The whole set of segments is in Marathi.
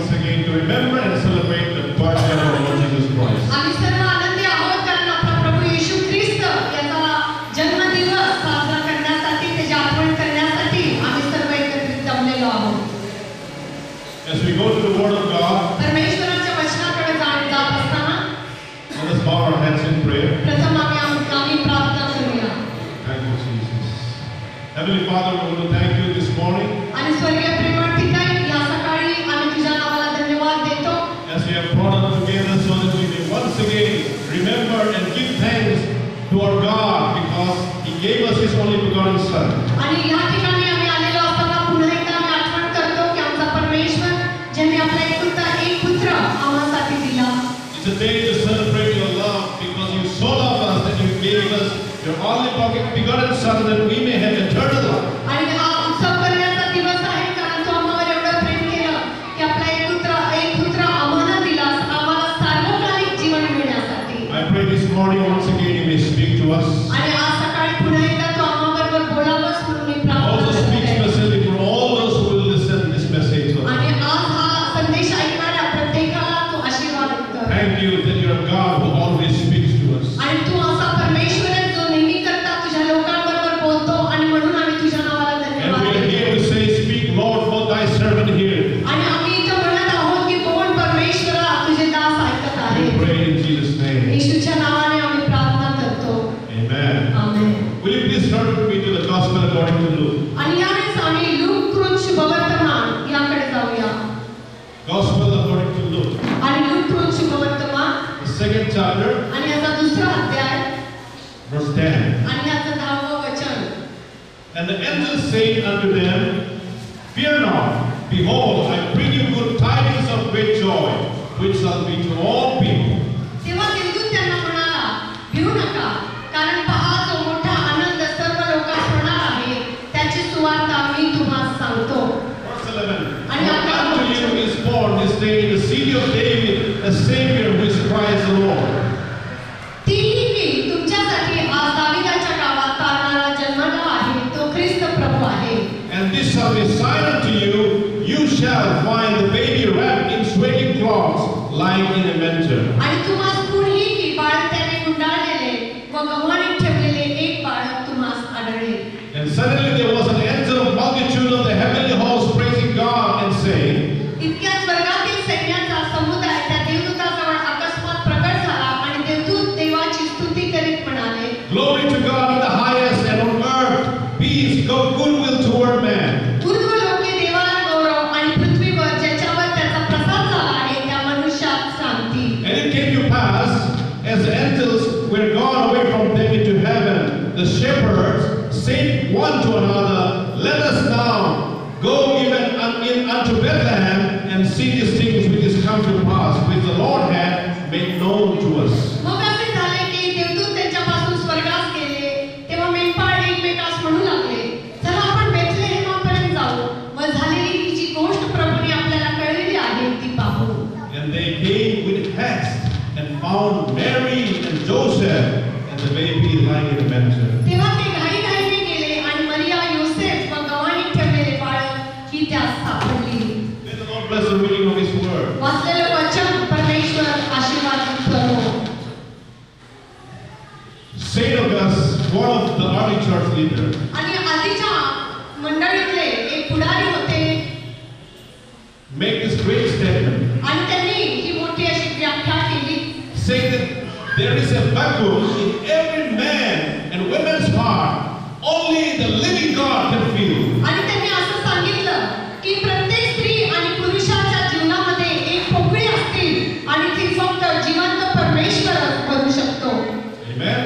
once again to remember and celebrate the birthday of our Lord Jesus Christ. आम्ही सर्व आनंदी आहोत कारण आपला प्रभू येशू ख्रिस्त याचा जन्मदिवस साजरा करण्यासाठी त्याची आठवण करण्यासाठी आम्ही सर्व एकत्रित जमलेलो आहोत. As we go to the Word of God, परमेश्वराच्या वचनाकडे जात असताना let us bow our heads in prayer. प्रथम आम्ही प्रार्थना करूया. Thank you, Jesus. Heavenly Father, we want to thank you this morning. आणि स्वर्गीय प्रेमळ पिता, या सकाळी आम्ही तुझ्या नावाला धन्यवाद देतो. As we have brought us together so that we may once again remember and give thanks to our God because He gave us His only begotten Son. आणि या ठिकाणी आम्ही आलेलो असताना पुन्हा एकदा आम्ही आठवण करतो की आमचा परमेश्वर ज्याने आपला एक पुत्र आम्हासाठी दिला. It's a day to celebrate your love because you so loved us that you gave us your only begotten Son that we may have eternal life. आणि हा उत्सव करण्याचा दिवस आहे कारण तो आम्हाला एवढं प्रेम केलं की आपला एक पुत्र आम्हाला दिलास आम्हाला सार्वकालिक जीवन मिळण्यासाठी. I pray this morning once again you may speak to us. आणि आज सकाळी पुन्हा एकदा तो आम्हाबरोबर बोलावंस म्हणून मी प्रार्थना Also speak करते. specifically for all those who will listen this message. आणि आज हा संदेश ऐकणाऱ्या प्रत्येकाला तो आशीर्वाद कर. Thank you that you are God who always speaks to us. आणि तू असा परमेश्वर आहे जो नेहमी करता तुझ्या लोकांबरोबर बोलतो आणि म्हणून आम्ही तुझ्या नावाला And धन्यवाद we are देतो. here to say, speak Lord, for thy servant here. आणि आम्ही इथं म्हणत आहोत की कोण परमेश्वरा तुझे दास ऐकत आहे. We pray in Jesus' name. येशूच्या नावाने आम्ही प्रार्थना करतो. Amen. Amen. Will you please turn with me to the Gospel according to Luke? आणि यावेळेस आम्ही लूक कृत शुभवर्तमान याकडे जाऊया. Gospel according to Luke, आणि लूक कृत शुभवर्तमान the second chapter, आणि याचा दुसरा अध्याय verse 10. आणि याचं 10वं वचन. And the angel said unto them, Fear not, behold, I bring you good tidings of great joy, which shall be to all people. तेव्हा देवदूत त्यांना म्हणाला, भिऊ नका, कारण पहा जो मोठा आनंद सर्व लोकांस होणार आहे, त्याची सुवार्ता मी तुम्हास सांगतो. Verse 11. And For unto you is born this day in the city of David a Savior who is Christ the Lord. तीही की तुमच्यासाठी आज दाविदाच्या गावात तारणारा जन्मला आहे, तो ख्रिस्त प्रभू आहे. And this shall be a sign unto you, you shall find the baby wrapped in swaddling cloths, lying in a manger. आणि तुम्हास पुढेही की बाळ त्याने गुंडाळलेले व गव्हाणीत ठेवलेले एक बाळक तुम्हास आढळेल. And suddenly there was an angel of multitude of the heavenly host praising God and saying, इतक्यात स्वर्गातील सैन्याचा समुदाय त्या देवदूताजवळ अकस्मात प्रगट झाला आणि देवदूत देवाची स्तुती करीत म्हणाले, Glory to God in the highest, and on earth peace, goodwill toward man. ऊर्ध्व लोके देवाला गौरव आणि पृथ्वीवर ज्याच्यावर त्याचा प्रसाद झाला आहे त्या मनुष्यात शांती. And it came to pass, as the angels were gone away from them into heaven, the shepherds said one to another, Let us now go even unto Bethlehem and see these things which is come to pass, which the Lord had made known to us. मग असे झाले की देवदूत त्यांच्यापासून स्वर्गास गेले. तेव्हा मेंढपाळ एकमेकास म्हणू लागले, चला आपण बेथलेहेमापर्यंत जाऊ व झालेली ही जी गोष्ट प्रभूने आपल्याला कळविली आहे ती पाहू. And they came with haste and found Mary and Joseph and the baby lying in a manger. तेव्हा ते घाईघाईने गेले आणि मरिया, योसेफ व गव्हाणीत ठेवलेले बाळक ही त्यास सापडली. May the Lord bless the reading of His word. वाचलेलं वचन परमेश्वर आशीर्वाद करो. Saint Augustine, one of the early church leaders, आणि आधीच्या मंडळीतले एक पुढारी होते make this great statement, आणि त्यांनी ही मोठी अशी व्याख्या केली, saying that there is a vacuum in every man and woman's heart only the living God can fill. आणि त्यांनी असं सांगितलं की प्रत्येक स्त्री आणि पुरुषाच्या जीवनामध्ये एक पोकळी असते आणि ती फक्त जिवंत परमेश्वरच भरू शकतो. Amen.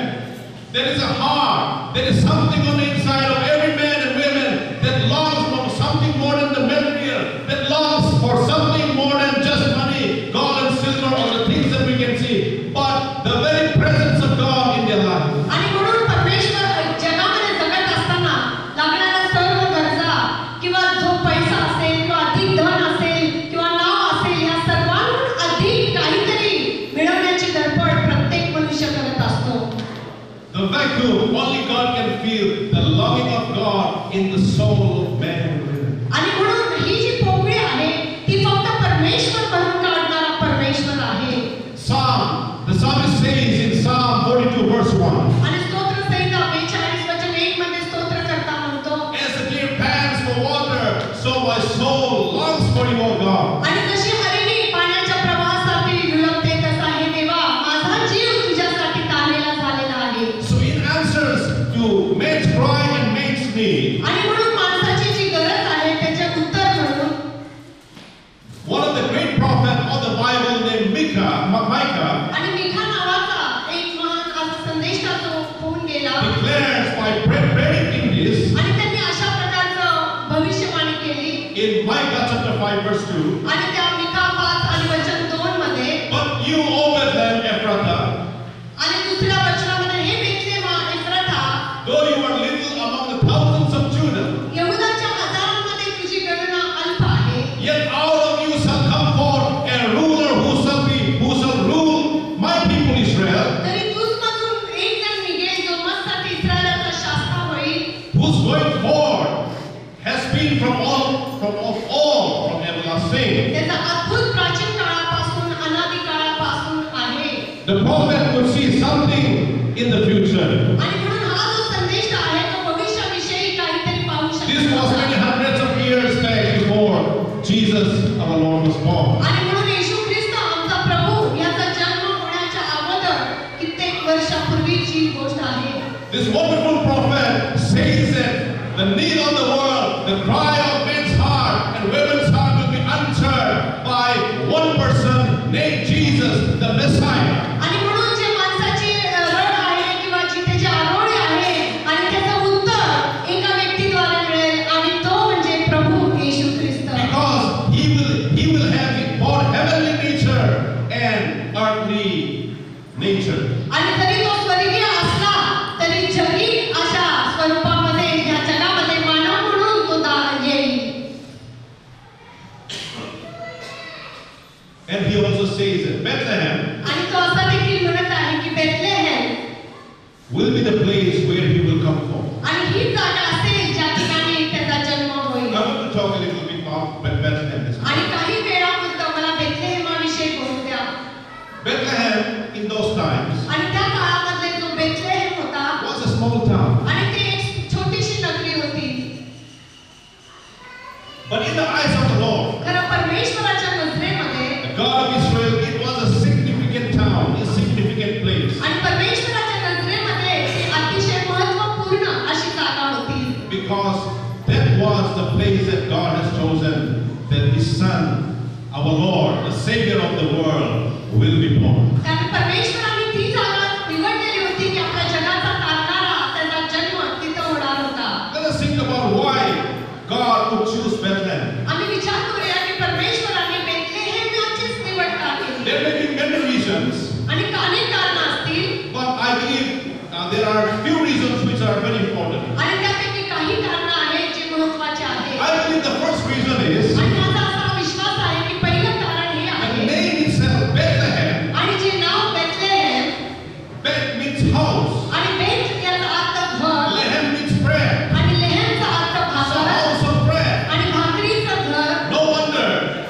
There is a heart, there is something on the inside of every man and woman that longs for something more than the material, that longs for something more than just money, gold and silver, or the things that we can see, but the very presence of God in their life. आणि म्हणून परमेश्वर जगामध्ये जगत असताना लागणाऱ्या सर्व गरजा किंवा जो पैसा असेल किंवा अधिक धन असेल किंवा नाव असेल या सर्वांहून अधिक काहीतरी मिळवण्याची धडपड प्रत्येक मनुष्य करत असतो. The vacuum only God can fill, the longing of God in the soul of man and woman. आणि म्हणून ही जी पोकळी आहे ती फक्त परमेश्वर one of the great prophets of the Bible named Micah आणि मिखा नावाचा एक महान असा संदेष्टा जो होऊन गेला declares by predicting this आणि त्यांनी अशा प्रकारचं भविष्यवाणी केली in Micah chapter 5 verse 2. आणि त्या मिखा 5 आणि वचन 2 मध्ये But you, O Bethlehem Ephrathah, आणि दुसऱ्या वचनामध्ये हे बेथलेहमा एफ्राथा though you are little among the thousands of Judah, यहूदाच्या हजारांमध्ये तुझी गणना अल्प आहे yet out of you shall come forth a ruler who shall rule my people Israel, तरी तुझमधून एक जण निघेल जो मस्तक इस्रायलाचा शास्त्र होईल whose going forward has been from everlasting. त्याचा अद्भुत प्राचीन काळापासून अनादी काळापासून आहे The prophet could see something in the future. आणि म्हणून हा जो संदेश आहे तो भविष्याविषयी काहीतरी पाहू This was शकतो many hundreds of years back before Jesus our Lord was born. आणि म्हणून येशू ख्रिस्त आमचा प्रभू याचा जन्म होण्याच्या अगोदर कित्येक वर्षापूर्वीची गोष्ट आहे This wonderful prophet says that the need of the world, the cry of men's heart and women's heart will be answered by one person named Jesus, the Messiah. आणि म्हणून जे माणसाची रड आहे किंवा जिथे जे आरोळी आहे आणि त्याचं उत्तर एका व्यक्तीद्वारे मिळेल आणि तो म्हणजे प्रभू येशू ख्रिस्त Because he will have both heavenly nature and earthly nature. आणि जरी तो स्वर्गीय असला तरी जगी अशा स्वरूपामध्ये या जगामध्ये मानव म्हणून तो येईल And he also says that Bethlehem आणि तो असा देखील म्हणत आहे की Bethlehem will be the place where he will come from. आणि ही जागा असेल ज्या ठिकाणी त्याचा जन्म I होईल want to talk a little bit about Bethlehem this आणि morning. काही वेळापुरतं मला बेथलेहेमाविषयी बोलू द्या Bethlehem in those times आणि त्या काळामध्ये जो बेथलेहेम होता was a small town. आणि ती एक छोटीशी नगरी होती But in the eyes of the Lord, खरं परमेश्वराच्या नजरेमध्ये the God of Israel, it was a significant town, a significant place. आणि परमेश्वराच्या नजरेमध्ये ती अतिशय महत्त्वपूर्ण अशी जागा होती Because that was the place that God has chosen that His Son, our Lord, the Savior of the world, will be born. कारण परमेश्वराने ती जागा निवडलेली होती की आपल्या जगाचा तारणारा त्याचा जन्म तिथं होणार होता Let us think about why God would choose Bethlehem. आम्ही विचार करूया की परमेश्वराने बेथलेहेमचीच निवड का केली There may be many reasons, आणि अनेक कारणं असतील but I believe there are few reasons which are very important. आणि त्यापैकी काही कारणं आहेत जे महत्त्वाचे आहेत I believe the first reason is आणि माझा असा विश्वास आहे की पहिलं कारण हे the आहे name itself, Bethlehem, आणि जे नाव बेथलेहेम Bet means house, आणि बेथ याचा अर्थ घर Lehem means bread, आणि लेहेमचा अर्थ the भाकर house of bread. आणि भाकरीचं घर No wonder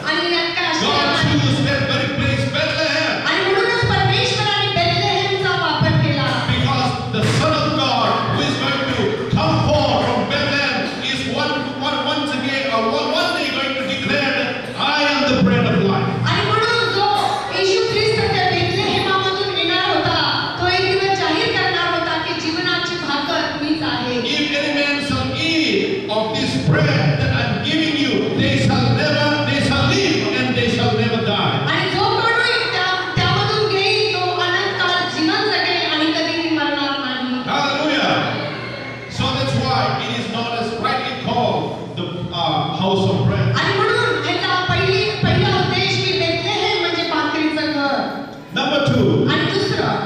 आणि यात काय God आश्चर्य chose that very place, Bethlehem, आणि म्हणूनच परमेश्वराने बेथलेहेमचा वापर केला because the Son of God who is going to come forth from Bethlehem is once again or one day going to declare that I am the bread of life. आणि म्हणून जो येशू ख्रिस्त त्या बेथलेहेमामधून येणार होता तो एक दिवस जाहीर करणार होता की जीवनाची भाकर मीच आहे If any man shall eat of this bread that I'm giving you, they shall live and they shall never die. आणि जो कोणी त्यामधून घेईल तो अनंत काळ जीवन जगेल आणि कधीही मरणार नाही Hallelujah. So that's why it is known as rightly called the house of bread. आणि म्हणून याचा पहिला उद्देश की बेथलेहेम म्हणजे भाकरीचं घर Number 2, आणि दुसरं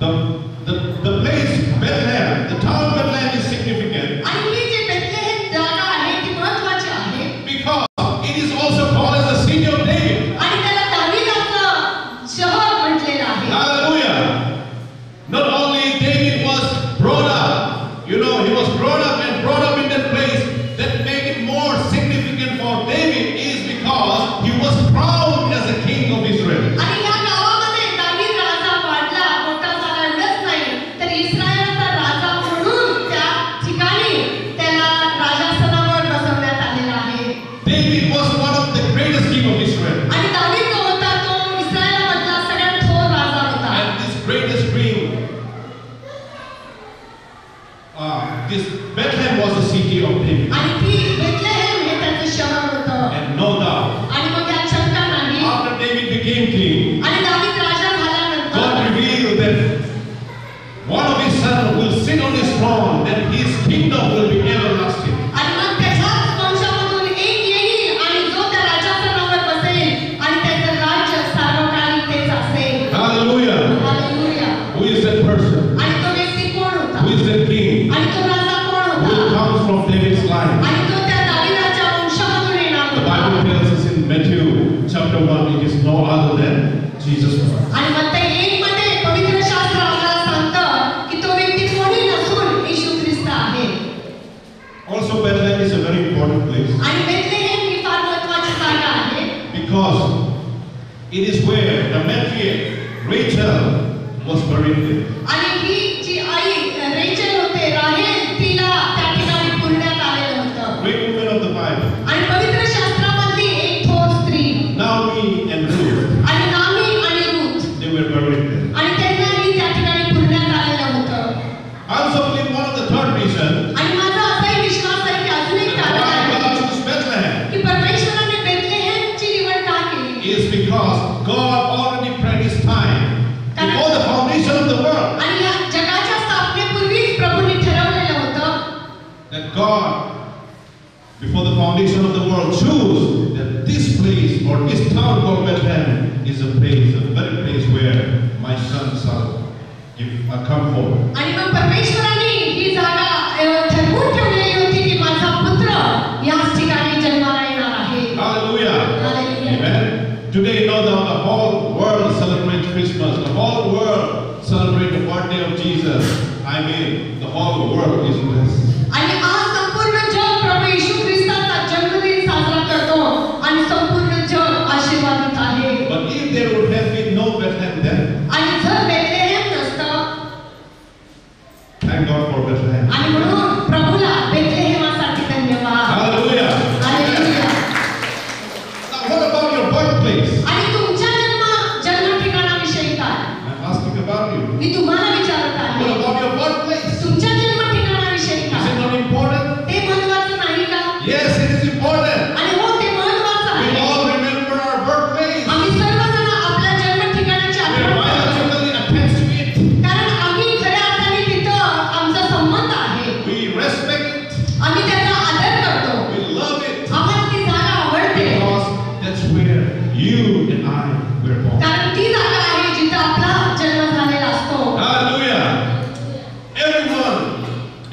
the place Bethlehem, the town Bethlehem is significant आणि ही जी बेथलेहेम जागा आहे ती महत्त्वाची आहे because it is also called as the city of David. आणि त्याला दावीदाचं शहर म्हटलेलं आहे Hallelujah. Not only David was brought up, he was brought up in that place. That make it more significant for David is because he was crowned as the king of Israel. आणि या गावामध्ये दावीद राजा वाढला मोठा झाला एवढंच नाही तर इस्रायलचा राजा म्हणून त्या ठिकाणी त्याला राजासनावर बसवण्यात आलेला आहे David was one of the because it is where the matriarch Rachel was buried with. आणि ही जी आई रेचल होते राहेल तिला त्या ठिकाणी पुरण्यात आलेलं होतं. Great woman of the Bible. आणि पवित्र शास्त्रामधली एक थोर स्त्री Naomi and Ruth, आणि नामी आणि Ruth they were buried there. आणि त्यांनाही त्या ठिकाणी पुरण्यात आलेलं होतं. I also believe one of the third reason आणि माझा असाही विश्वास आहे की अजून एक कारण why आहे God chose Bethlehem की परमेश्वराने बेथलेहेमची निवड का केली. is because God already predestined time before the foundation of the world. आणि या जगाच्या स्थापनेपूर्वीच प्रभूंनी ठरवलेलं होतं That God, before the foundation of the world, chose that this place or this town called Bethlehem is a place, the very place where my son shall come forth. आणि मग परमेश्वराने ही जागा ठरवून ठेवलेली होती की माझा पुत्र याच ठिकाणी जन्माला येणार आहे. Hallelujah. Hallelujah. Amen. Today, you know, the whole world celebrates Christmas. The whole world celebrates the birthday of Jesus. I mean, the whole world is blessed. आणि आज संपूर्ण जग प्रभू येशू ख्रिस्ताचा जन्मदिन साजरा करतो आणि संपूर्ण जग आशीर्वादित आहे. But if there would have been no Bethlehem then, आणि जर बेथलेहेम नसतं, thank God for Bethlehem. आणि म्हणून प्रभूला बेथलेहेमासाठी धन्यवाद. Hallelujah. Hallelujah. Now, what about your birthplace? आणि तुमच्या जन्म ठिकाणाविषयी काय? I'm asking about you. मी तुम्हाला विचारत What आहे. about your birthplace? तुमच्या जन्म ठिकाणाविषयी Is काय? it not important? ते महत्त्वाचं नाही का? Yes, it is important. आणि हो ते महत्त्वाचं We आहे. all remember our birthplace. आम्ही सर्वजण आपल्या जन्म ठिकाणाची We are आठवण करतो. biologically attached to it. कारण आम्ही खऱ्या अर्थाने तिथं आमचा संबंध आहे. We respect it. आम्ही त्याचा आदर करतो. We love it. आम्हाला ती जागा आवडते. Because that's where you and I were born. कारण ती जागा आहे जिथं आपला जन्म झालेला असतो. Hallelujah.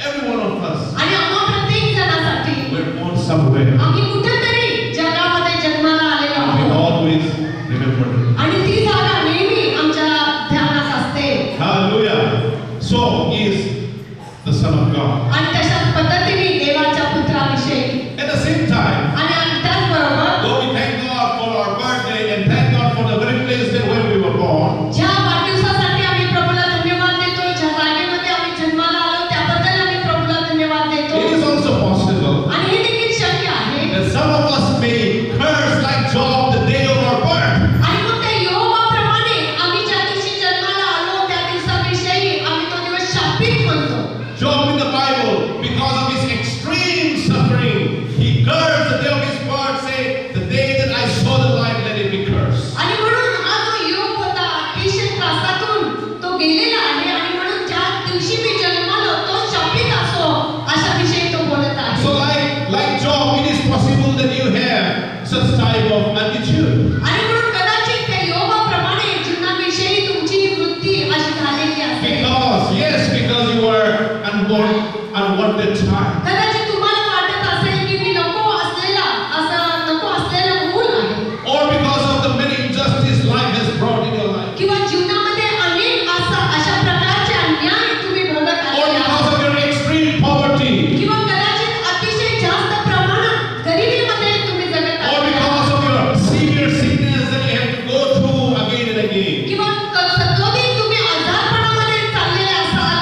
Every one of us आणि आम्हा प्रत्येक जणासाठी were born somewhere. आम्ही कुठेतरी जगामध्ये जन्माला आलेलो We आहोत. always remember it. आणि ती जागा नेहमी आमच्या ध्यानात असते. Hallelujah. So is the Son of God. आणि तशाच पद्धतीने देवाच्या पुत्राविषयी At the same time, आणि त्याचबरोबर though we thank God for our birthday and thank God for the very place that where we were born, ज्या वाढदिवसासाठी आम्ही प्रभूला धन्यवाद देतो, ज्या जागेमध्ये आम्ही जन्माला आलो त्याबद्दल आम्ही प्रभूला धन्यवाद it देतो. is also possible आणि हे देखील शक्य आहे. that some of us may curse like Job the day of our birth. आणि मग त्या यहोवाप्रमाणे आम्ही ज्या दिवशी जन्माला आलो त्या दिवसाविषयी आम्ही तो दिवस शापित म्हणतो. Job in the Bible, because of his extreme suffering, he cursed the day of his birth, say, the day that I saw the light, let it be cursed. आणि म्हणून हा जो योग होता अतिशय त्रासातून तो गेलेला आहे आणि म्हणून ज्या दिवशी मी जन्मालो तो शापित असो अशा विषयी तो बोलत आहे. So like Job, it is possible that you have such type of attitude. आणि म्हणून कदाचित त्या योगाप्रमाणे जीवनाविषयी तुमची ही वृत्ती अशी झालेली असेल. Because you were unwanted child. कदाचित तुम्हाला वाटत असेल की मी नको असलेलं मूल आहे. Or because of the many injustice life has brought in your life. किंवा जीवनामध्ये अनेक अशा प्रकारचे अन्याय तुम्ही भोगत Or आलेले because आहात. of your extreme poverty. किंवा कदाचित अतिशय जास्त प्रमाणात गरिबीमध्ये तुम्ही जगत Or आहात. because of your severe sickness that you have to go through again and again. किंवा सतोदित तुम्ही आजारपणामध्ये चाललेले असाल.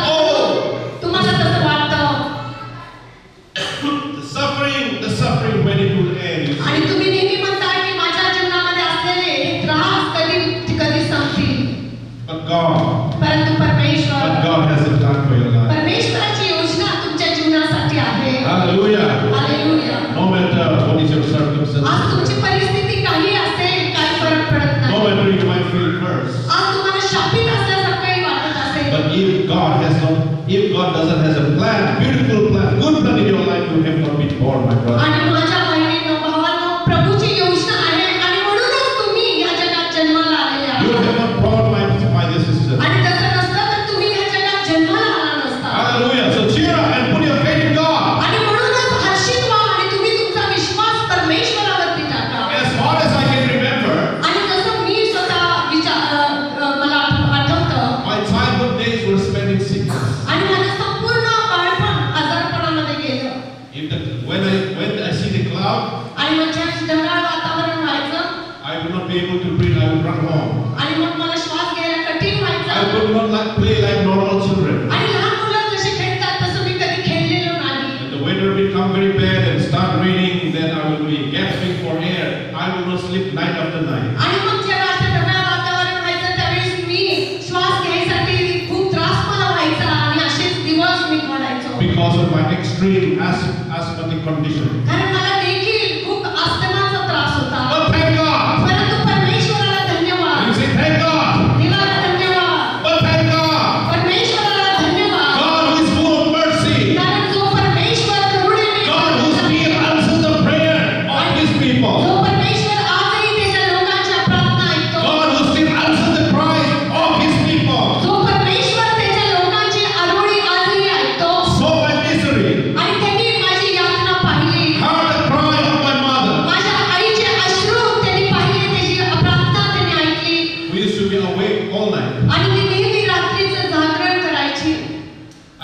तुम्हाला तसं वाटतं. The suffering when it will end. आणि तुम्ही नेहमी म्हणता की माझ्या जीवनामध्ये असलेले हे त्रास कधी संपतील. But परंतु God has a plan for your life. परमेश्वराची योजना तुमच्या जीवनासाठी आहे. Hallelujah. Hallelujah. No matter what is your circumstance. आज तुमची परिस्थिती काही असेल काही फरक पडत No नाही. matter you might feel cursed. आज तुम्हाला शापित असल्यासारखंही वाटत असेल. But if God doesn't has a plan, beautiful plan, good plan in your life, you have not been born, my brother. आणि माझ्या बहिणींनो भावांनो प्रभूची योजना आहे आणि म्हणूनच तुम्ही या जगात जन्माला आलेले You आहात. have not born, my dear sister. आणि तसं नसतं तर तुम्ही या जगात जन्माला आला नसता. Hallelujah. So cheer up and put your faith in God. आणि म्हणूनच हर्षित व्हा आणि तुम्ही तुमचा विश्वास परमेश्वरावरती टाका. As far as I can remember, आणि जसं मी स्वतः मला आठवतं my childhood days were spent in sickness. आणि माझं संपूर्ण बाळपण आजारपणामध्ये गेलं. When I see the be able to breathe, I would run home. आणि मग मला श्वास घ्यायला कठीण I व्हायचं. could not like play like normal children. आणि लहान मुलं जसे खेळतात तसं मी कधी खेळलेलो नाही. When the weather become very bad and start raining, then I will be gasping for air. I will not sleep night after night. आणि मग जेव्हा असं ढगाळ वातावरण व्हायचं त्यावेळेस मी श्वास घ्यायसाठी खूप त्रास मला व्हायचा आणि असेच दिवस मी काढायचो. Because of my extreme asthmatic condition. कारण मला देखील खूप अस्थमाचा त्रास होता. But thank God. परंतु परमेश्वराला धन्यवाद. You say thank God. देवाला धन्यवाद. But thank God. परमेश्वराला धन्यवाद. God who is full of mercy. कारण जो परमेश्वर करुणेने God who still answers the prayer of His people. जो परमेश्वर आजही त्याच्या लोकांच्या प्रार्थना ऐकतो. God who still answers the cries of His people. जो परमेश्वर त्याच्या लोकांची आरोळी आजही ऐकतो. Saw my misery. आणि त्यांनी माझी यातना पाहिली. Heard the cry of my mother. माझ्या आईचे अश्रू त्यांनी पाहिले. त्याची प्रार्थना त्यांनी ऐकली. We used to be awake all night. आणि मी नेहमी रात्रीचं जागरण करायची.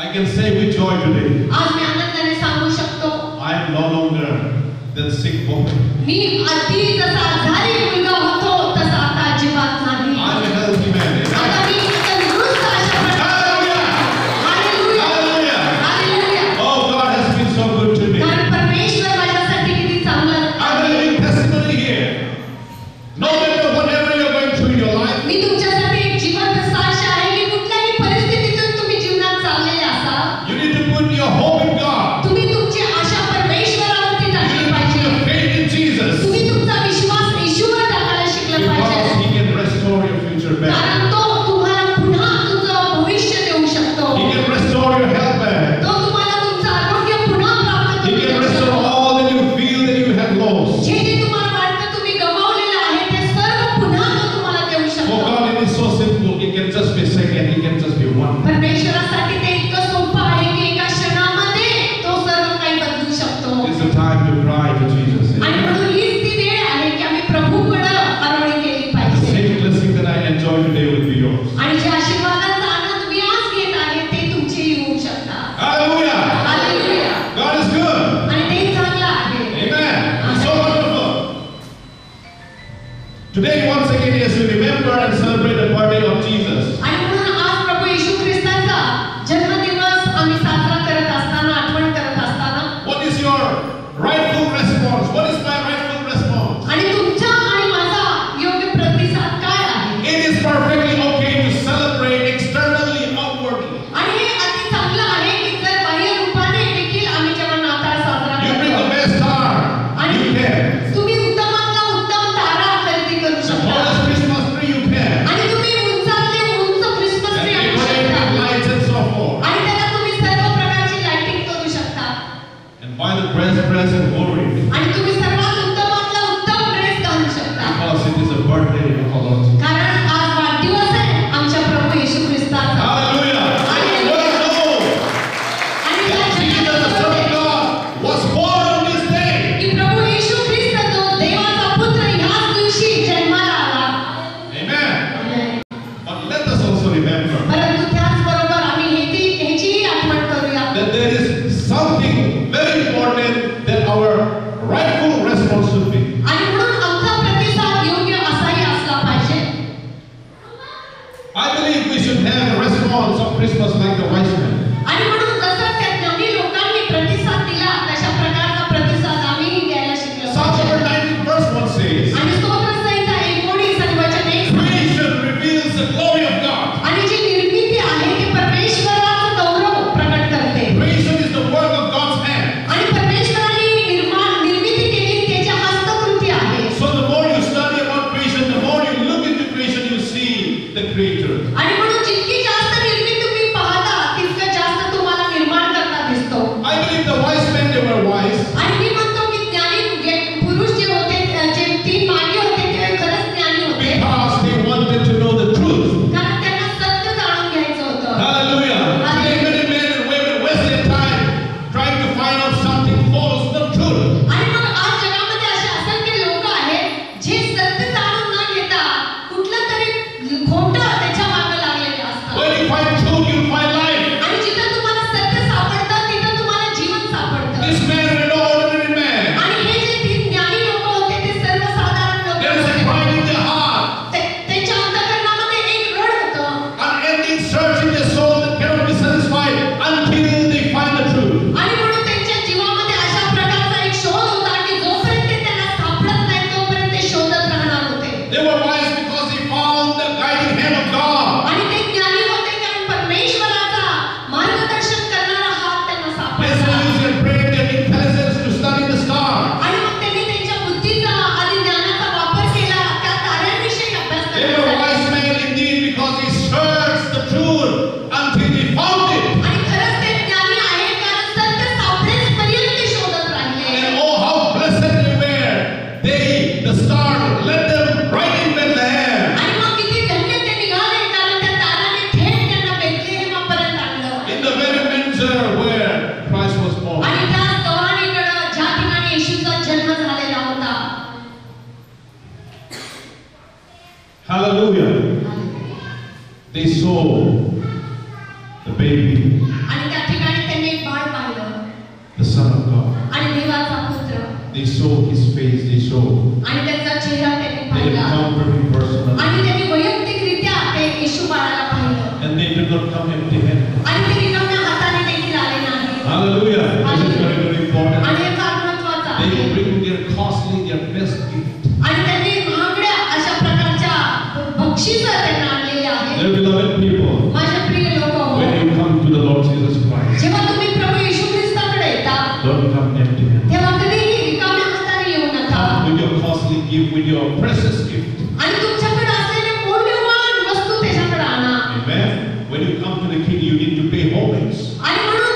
I can say with joy today, आज मी आनंदाने सांगू शकतो I am no longer that sick boy. मी आधी जसा आजारी मुलगा होतो तसा आता अजिबात नाही. I am a healthy man. आता मी तंदुरुस्त अशा प्रकारे. Hallelujah! Hallelujah. Hallelujah! Hallelujah. Oh, God has been so good to me. कारण परमेश्वर माझ्यासाठी किती चांगलं I आहे. have a living testimony here. No matter whatever you're going through in your life, मी तुमच्यासाठी एक जिवंत साक्ष आहे की कुठल्याही परिस्थितीतून तुम्ही जीवनात चाललेले असाल, you need to put your hope in God. तुम्ही तुमची आशा परमेश्वरावरती You टाकली need to put पाहिजे. your faith in Jesus. तुम्ही तुमचा विश्वास येशूवर टाकायला शिकलं Because पाहिजे. He can restore your future back. कारण तो तुम्हाला पुन्हा तुमचं भविष्य देऊ शकतो. He can restore your health back. तो तुम्हाला तुमचं आरोग्य पुन्हा प्राप्त He करू can restore शकतो. all that you feel that you have lost. जे जे तुम्हाला वाटतं तुम्ही गमावलेलं आहे ते सर्व पुन्हा तो तुम्हाला देऊ For शकतो. God, it is so simple. It can just be a second. It can just be one. परमेश्वरासाठी ते इतकं सोपं आहे की एका क्षणामध्ये तो सर्व काही बदलू शकतो. It's the time to cry to Jesus. आणि Amen. म्हणून हीच ती वेळ आहे की आम्ही प्रभूकडे आरोळी केली The पाहिजे. same blessing that I enjoy today will be yours. आणि जे आशीर्वादाचा आनंद तुम्ही आज घेत आहे ते तुमचेही होऊ शकतात. Hallelujah! Hallelujah. God is good. आणि ते चांगलं आहे. Amen. It's so wonderful. Today, once again, as we remember and celebrate the birthday of Jesus, आणि म्हणून आज प्रभू येशू ख्रिस्ताचा जन्मदिवस आम्ही साजरा करत असताना, आठवण करत असताना, what is your rightful response? What is my rightful response? आणि तुमचा आणि माझा योग्य प्रतिसाद काय आहे? It is perfectly okay to celebrate externally, outwardly. आणि हे अति चांगलं आहे की जर बाह्य रूपाने देखील आम्ही जेव्हा नाताळ साजरा You bring the करतो best star. You can. तुम्ही उत्तमातला उत्तम तारा खरेदी करू The शकता. tallest Christmas tree you can. आणि तुम्ही उंचातले उंच क्रिसमस And ट्री आणू decorate शकता. with lights and so forth. आणि त्याला तुम्ही सर्व प्रकारची लाइटिंग करू शकता. And buy the best present glory. आणि तुम्ही सर्वात उत्तमातला उत्तम ड्रेस घालू शकता. Because it is a birthday of our Lord. कारण आज वाढदिवस आहे आमच्या प्रभू येशू ख्रिस्ताचा. Hallelujah. Hallelujah. Well, no. आणि त्या Jesus, the Son of God, was born on this day. की प्रभू येशू ख्रिस्त तो देवाचा पुत्र ह्याच दिवशी जन्माला आला. Amen. But let us also remember परंतु त्याचबरोबर आम्ही ह्याचीही आठवण करूया that there is something very important that our rightful response should be. आणि म्हणून आमचा प्रतिसाद योग्य असाही असला पाहिजे. I believe we should have a response of Christmas like the wise men. आणि म्हणून जसं त्या ज्ञानी लोकांनी प्रतिसाद दिला तशा प्रकारचा प्रतिसाद आम्हीही द्यायला शिकलो Psalm पाहिजे. 19 verse 1 says, आणि स्तोत्रसंहिता 19 आणि वचन 1 creation reveals the glory of God. आणि जी निर्मिती आहे ती परमेश्वराचं गौरव प्रकट करते. Creation is the work of God's hand. आणि परमेश्वराने निर्मिती केली त्याच्या हस्तकृती आहे. So the more you study about creation, the more you look into creation, you see the Creator. आणि म्हणून जितकी जास्त निर्मिती तुम्ही पाहता Hallelujah. They saw the baby, आणि त्या ठिकाणी त्यांनी एक बाळ पाहिलं, the Son of God. आणि देवाचा पुत्र, They saw his face, they saw. आणि त्यांचा चेहरा त्यांनी They पाहिला, encountered him personally. आणि त्यांनी वैयक्तिकरित्या ते येशू बाळाला पाहिलं, And they did not come empty-handed. आणि ते रिकाम्या हाताने देखील आले नाही. Hallelujah. This is very, very important. आणि हे फार महत्त्वाचं They आहे. bring their costly, their best gift. आणि त्यांनी महागड्या अशा प्रकारच्या बक्षीस त्यांना आणलेले आहेत. Dear beloved people, माझ्या प्रिय लोकांनो, when you come to the Lord Jesus Christ, जेव्हा तुम्ही प्रभू येशू ख्रिस्ताकडे येता, don't come empty-handed. तेव्हा कधीही रिकाम्या हाताने येऊ नका. Come with your costly gift, with your precious gift. आणि तुमच्याकडे असलेले मौल्यवान वस्तू त्याच्याकडे आणा. Amen. When you come to the King, you need to pay homage. आणि म्हणून